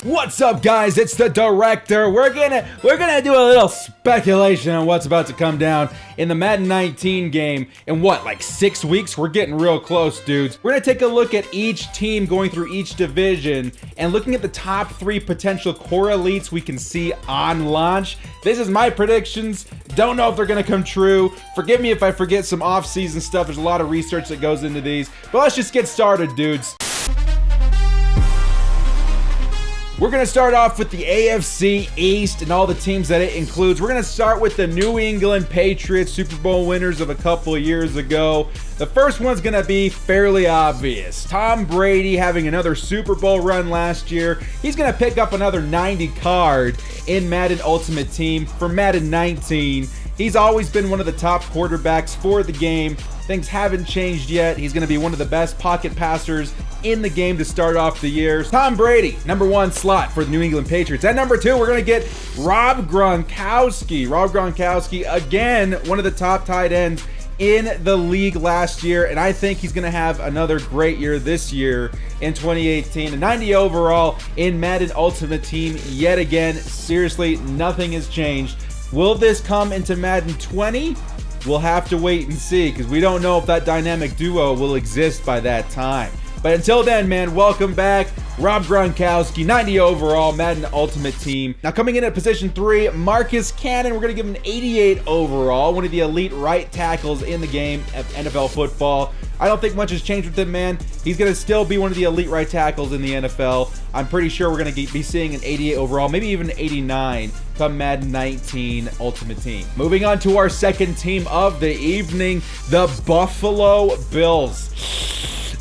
What's up, guys? It's the director. We're gonna do a little speculation on what's about to come down in the Madden 19 game in what, like 6 weeks? We're getting real close, dudes. We're gonna take a look at each team going through each division and looking at the top 3 potential core elites we can see on launch. This is my predictions. Don't know if they're gonna come true. Forgive me if I forget some off-season stuff. There's a lot of research that goes into these, but let's just get started, dudes. We're going to start off with the AFC East and all the teams that it includes. We're going to start with the New England Patriots, Super Bowl winners of a couple of years ago. The first one's going to be fairly obvious. Tom Brady having another Super Bowl run last year. He's going to pick up another 90 card in Madden Ultimate Team for Madden 19. He's always been one of the top quarterbacks for the game. Things haven't changed yet. He's going to be one of the best pocket passers in the game to start off the year. Tom Brady, #1 slot for the New England Patriots. At #2, we're going to get Rob Gronkowski. Rob Gronkowski, again, one of the top tight ends in the league last year, and I think he's going to have another great year this year in 2018. A 90 overall in Madden Ultimate Team yet again. Seriously, nothing has changed. Will this come into Madden 20? We'll have to wait and see, because we don't know if that dynamic duo will exist by that time. But until then, man, welcome back. Rob Gronkowski, 90 overall, Madden Ultimate Team. Now coming in at position 3, Marcus Cannon. We're going to give him an 88 overall, one of the elite right tackles in the game of NFL football. I don't think much has changed with him, man. He's going to still be one of the elite right tackles in the NFL. I'm pretty sure we're going to be seeing an 88 overall, maybe even an 89 come Madden 19 Ultimate Team. Moving on to our second team of the evening, the Buffalo Bills.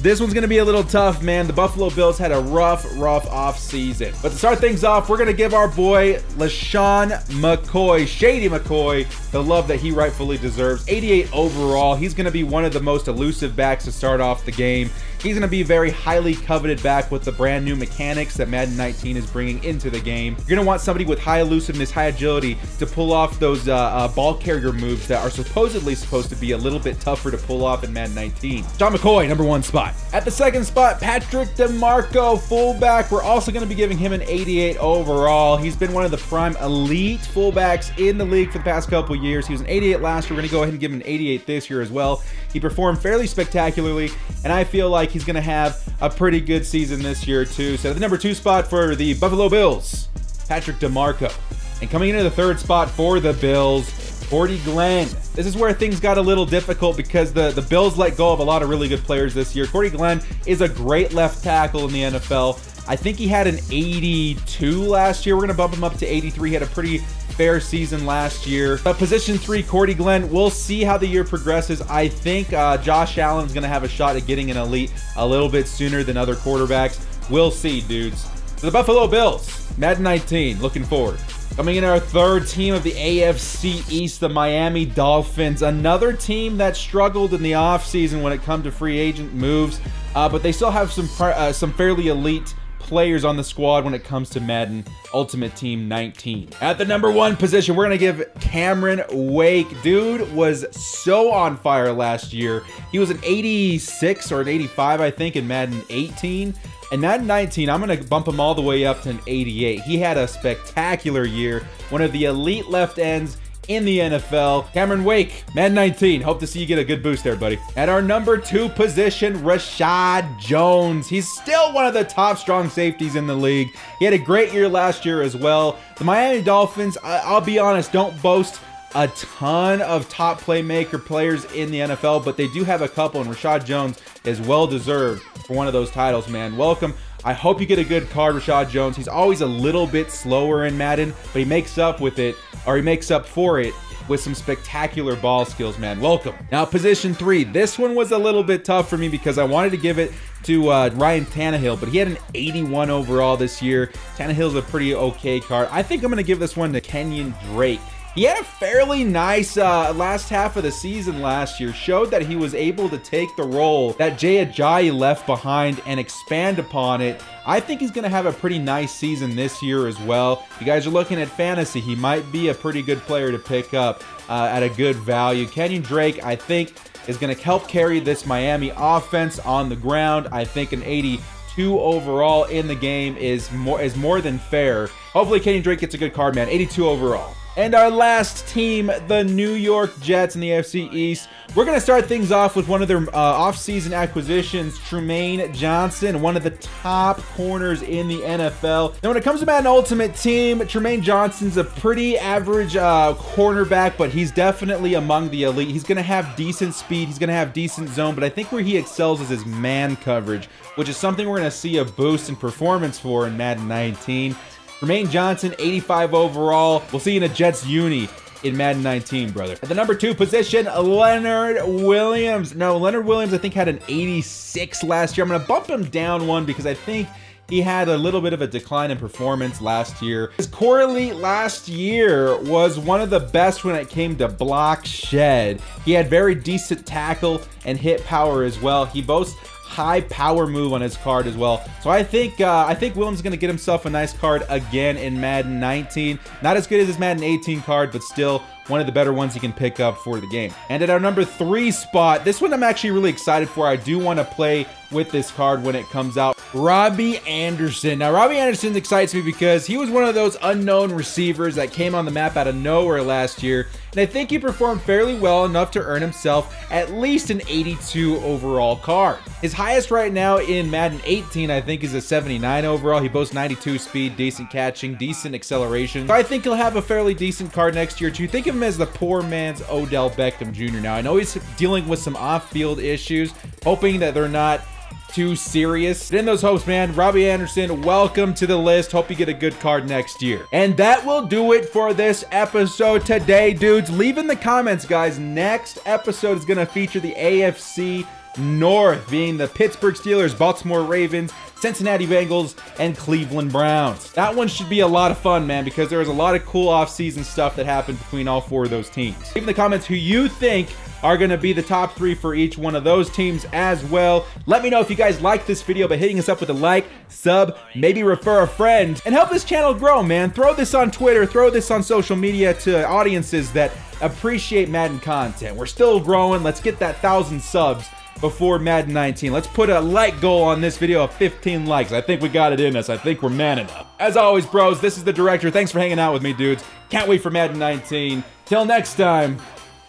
This one's going to be a little tough, man. The Buffalo Bills had a rough off-season. But to start things off, we're going to give our boy LeSean McCoy, Shady McCoy, the love that he rightfully deserves. 88 overall. He's going to be one of the most elusive backs to start off the game. He's going to be a very highly coveted back with the brand new mechanics that Madden 19 is bringing into the game. You're going to want somebody with high elusiveness, high agility to pull off those ball carrier moves that are supposedly supposed to be a little bit tougher to pull off in Madden 19. John McCoy, #1 spot. At the second spot, Patrick DeMarco, fullback. We're also going to be giving him an 88 overall. He's been one of the prime elite fullbacks in the league for the past couple years. He was an 88 last year. We're going to go ahead and give him an 88 this year as well. He performed fairly spectacularly, and I feel like he's going to have a pretty good season this year too. So the #2 spot for the Buffalo Bills, Patrick DeMarco. And coming into the third spot for the Bills, Cordy Glenn. This is where things got a little difficult because the Bills let go of a lot of really good players this year. Cordy Glenn is a great left tackle in the NFL. I think he had an 82 last year. We're going to bump him up to 83. He had a pretty fair season last year. But position 3, Cordy Glenn, we'll see how the year progresses. I think Josh Allen's going to have a shot at getting an elite a little bit sooner than other quarterbacks. We'll see, dudes. So the Buffalo Bills, Madden 19, looking forward. Coming in our third team of the AFC East, the Miami Dolphins. Another team that struggled in the offseason when it comes to free agent moves, but they still have some fairly elite players on the squad when it comes to Madden Ultimate Team 19. At the #1 position, we're going to give Cameron Wake. Dude was so on fire last year. He was an 86 or an 85, I think, in Madden 18. And Madden 19, I'm going to bump him all the way up to an 88. He had a spectacular year. One of the elite left ends in the NFL. Cameron Wake, Madden 19. Hope to see you get a good boost there, buddy. At our #2 position, Rashad Jones. He's still one of the top strong safeties in the league. He had a great year last year as well. The Miami Dolphins, I'll be honest, don't boast a ton of top playmaker players in the NFL, but they do have a couple, and Rashad Jones is well deserved for one of those titles, man. Welcome. I hope you get a good card, Rashad Jones. He's always a little bit slower in Madden, but he makes up for it with some spectacular ball skills, man. Welcome. Now, position 3. This one was a little bit tough for me because I wanted to give it to Ryan Tannehill, but he had an 81 overall this year. Tannehill's a pretty okay card. I think I'm going to give this one to Kenyon Drake. He had a fairly nice last half of the season last year. Showed that he was able to take the role that Jay Ajayi left behind and expand upon it. I think he's going to have a pretty nice season this year as well. If you guys are looking at fantasy, he might be a pretty good player to pick up at a good value. Kenyon Drake, I think, is going to help carry this Miami offense on the ground. I think an 82 82 overall in the game is more than fair. Hopefully Kenny Drake gets a good card, man. 82 overall. And our last team, the New York Jets in the AFC East. We're going to start things off with one of their offseason acquisitions, Trumaine Johnson, one of the top corners in the NFL. Now, when it comes to Madden Ultimate Team, Trumaine Johnson's a pretty average cornerback, but he's definitely among the elite. He's going to have decent speed. He's going to have decent zone, but I think where he excels is his man coverage, which is something we're going to see a boost in performance for in Madden 19. Trumaine Johnson, 85 overall. We'll see you in a Jets uni in Madden 19, brother. At the number 2 position, Leonard Williams. No, Leonard Williams, I think, had an 86 last year. I'm going to bump him down one because I think he had a little bit of a decline in performance last year. His correlate last year was one of the best when it came to block shed. He had very decent tackle and hit power as well. He boasts high power move on his card as well. So I think Williams is going to get himself a nice card again in Madden 19. Not as good as his Madden 18 card, but still one of the better ones he can pick up for the game. And at our number 3 spot, this one I'm actually really excited for. I do want to play with this card when it comes out. Robbie Anderson. Now, Robbie Anderson excites me because he was one of those unknown receivers that came on the map out of nowhere last year. And I think he performed fairly well enough to earn himself at least an 82 overall card. His highest right now in Madden 18, I think, is a 79 overall. He boasts 92 speed, decent catching, decent acceleration. So I think he'll have a fairly decent card next year too. Think of him as the poor man's Odell Beckham Jr. Now, I know he's dealing with some off-field issues, hoping that they're not too serious. But in those hopes, man, Robbie Anderson, welcome to the list. Hope you get a good card next year. And that will do it for this episode today, dudes. Leave in the comments, guys. Next episode is going to feature the AFC North, being the Pittsburgh Steelers, Baltimore Ravens, Cincinnati Bengals, and Cleveland Browns. That one should be a lot of fun, man, because there was a lot of cool off-season stuff that happened between all 4 of those teams. Leave in the comments who you think are going to be the top 3 for each one of those teams as well. Let me know if you guys liked this video by hitting us up with a like, sub, maybe refer a friend, and help this channel grow, man. Throw this on Twitter, throw this on social media to audiences that appreciate Madden content. We're still growing. Let's get that 1,000 subs before Madden 19. Let's put a like goal on this video of 15 likes. I think we got it in us. I think we're man enough. As always, bros, this is the Director. Thanks for hanging out with me, dudes. Can't wait for Madden 19. Till next time,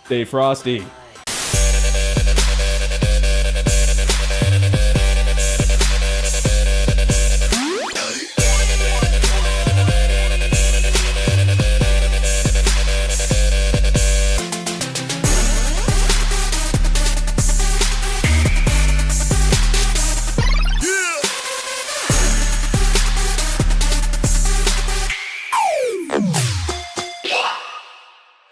stay frosty.